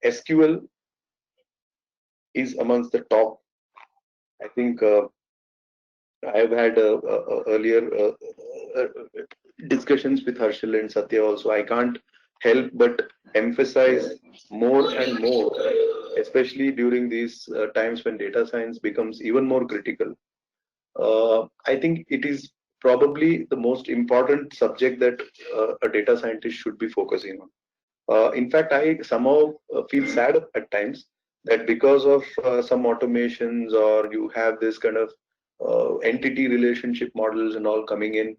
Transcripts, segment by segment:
SQL is amongst the top. I think I've had earlier discussions with Harshal and Satya also. I can't help but emphasize more and more, especially during these times when data science becomes even more critical. I think it is probably the most important subject that a data scientist should be focusing on. In fact, I somehow feel sad at times that because of some automations, or you have this kind of entity relationship models and all coming in,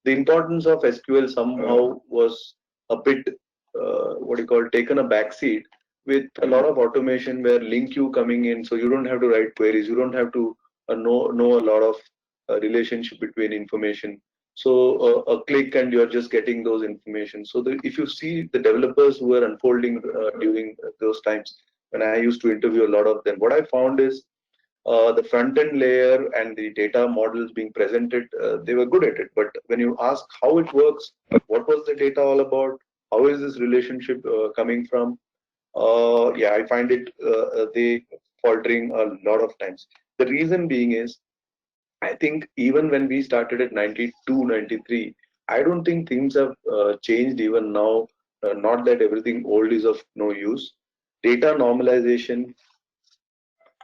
the importance of SQL somehow was a bit, what you call, taken a backseat with a lot of automation where link queue coming in, so you don't have to write queries, you don't have to know a lot of relationship between information. So a click and you're just getting those information. So if you see the developers who were unfolding during those times when I used to interview a lot of them, what I found is the front end layer and the data models being presented, they were good at it. But when you ask how it works, what was the data all about, how is this relationship coming from, yeah, I find it they faltering a lot of times. The reason being is, I think even when we started at 92, 93, I don't think things have changed even now. Not that everything old is of no use. Data normalization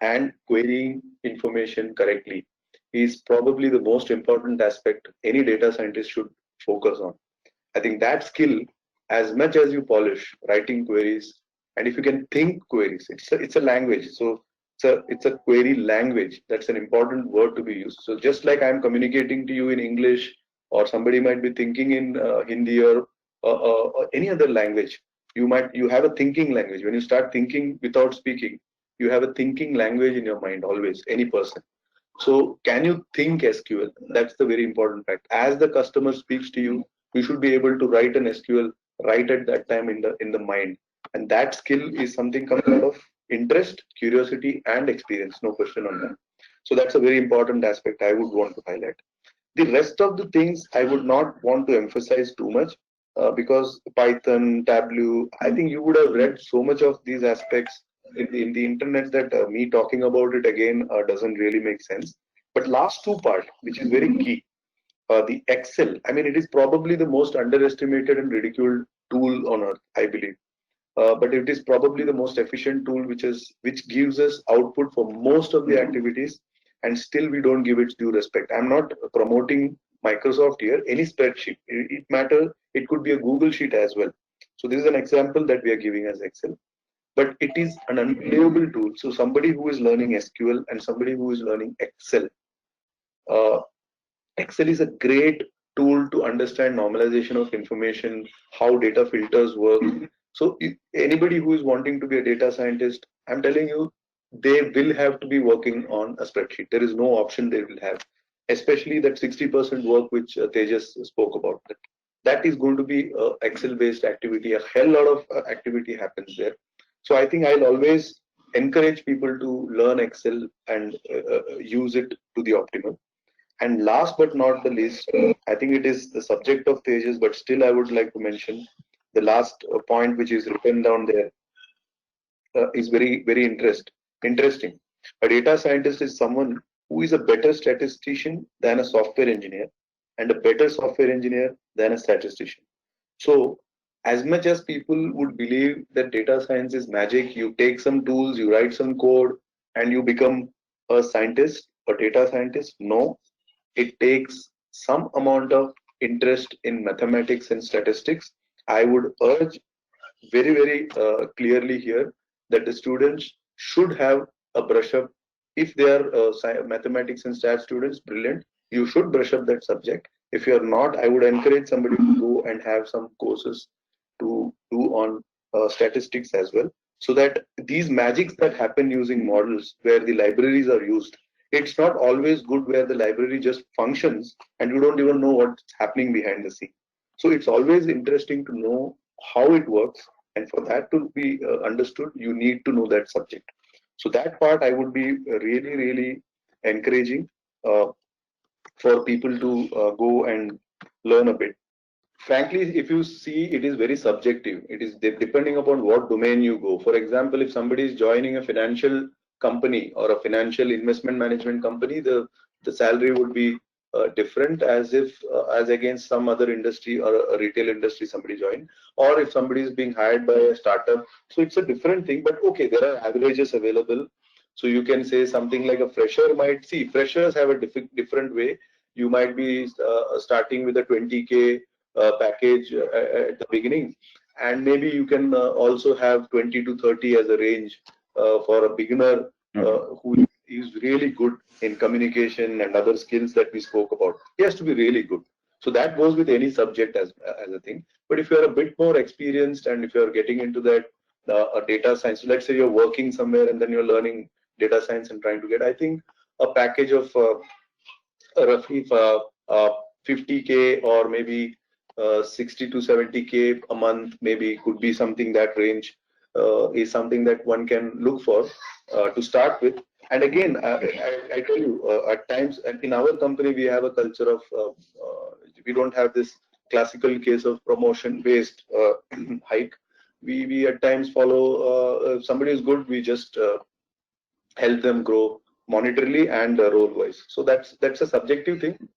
and querying information correctly is probably the most important aspect any data scientist should focus on. I think that skill, as much as you polish writing queries, and if you can think queries, it's a language. So it's a query language. That's an important word to be used. So just like I'm communicating to you in English, or somebody might be thinking in Hindi or any other language, you have a thinking language. When you start thinking without speaking, you have a thinking language in your mind always. Any person. So can you think SQL? That's the very important fact. As the customer speaks to you, you should be able to write an SQL right at that time in the mind. And that skill is something comes out of interest, curiosity, and experience. No question on that. So that's a very important aspect I would want to highlight. The rest of the things I would not want to emphasize too much because Python, Tableau, I think you would have read so much of these aspects in the internet that me talking about it again doesn't really make sense. But last two part, which is very key, the Excel. I mean, it is probably the most underestimated and ridiculed tool on earth, I believe. But it is probably the most efficient tool which gives us output for most of the activities, and still we don't give its due respect. I'm not promoting Microsoft here. Any spreadsheet, it matters. It could be a Google sheet as well. So this is an example that we are giving as Excel, but it is an unbelievable tool. So somebody who is learning SQL and somebody who is learning Excel, uh, Excel is a great tool to understand normalization of information, how data filters work. So anybody who is wanting to be a data scientist, I'm telling you, they will have to be working on a spreadsheet. There is no option they will have, especially that 60% work which Tejas spoke about. That is going to be Excel-based activity. A hell lot of activity happens there. So I think I'll always encourage people to learn Excel and use it to the optimum. And last but not the least, I think it is the subject of Tejas, but still I would like to mention the last point which is written down there is very interesting. A data scientist is someone who is a better statistician than a software engineer, and a better software engineer than a statistician. So as much as people would believe that data science is magic, you take some tools, you write some code, and you become a scientist, a data scientist. No, it takes some amount of interest in mathematics and statistics. I would urge very clearly here that the students should have a brush up. If they are mathematics and stat students, brilliant. You should brush up that subject. If you are not, I would encourage somebody to go and have some courses to do on statistics as well, so that these magics that happen using models where the libraries are used, it's not always good where the library just functions and you don't even know what's happening behind the scene. So it's always interesting to know how it works, and for that to be understood, you need to know that subject. So that part I would be really encouraging for people to go and learn a bit. frankly, if you see, it is very subjective. It is depending upon what domain you go. For example, if somebody is joining a financial company or a financial investment management company, the salary would be different as if as against some other industry or a retail industry somebody joined, or if somebody is being hired by a startup. So it's a different thing. But okay, there are averages available. So you can say something like a fresher might see. Freshers have a different way. You might be starting with a 20K package at the beginning, and maybe you can also have 20 to 30 as a range for a beginner who is really good in communication and other skills that we spoke about. He has to be really good. So that goes with any subject as a thing. But if you're a bit more experienced and if you're getting into that a data science, so let's say you're working somewhere and then you're learning data science and trying to get, I think a package of roughly 50K or maybe 60 to 70K a month maybe could be something. That range is something that one can look for to start with. And again, I tell you, at times in our company we have a culture of we don't have this classical case of promotion based hike. We at times follow if somebody is good, we just help them grow monetarily and role wise. So that's a subjective thing.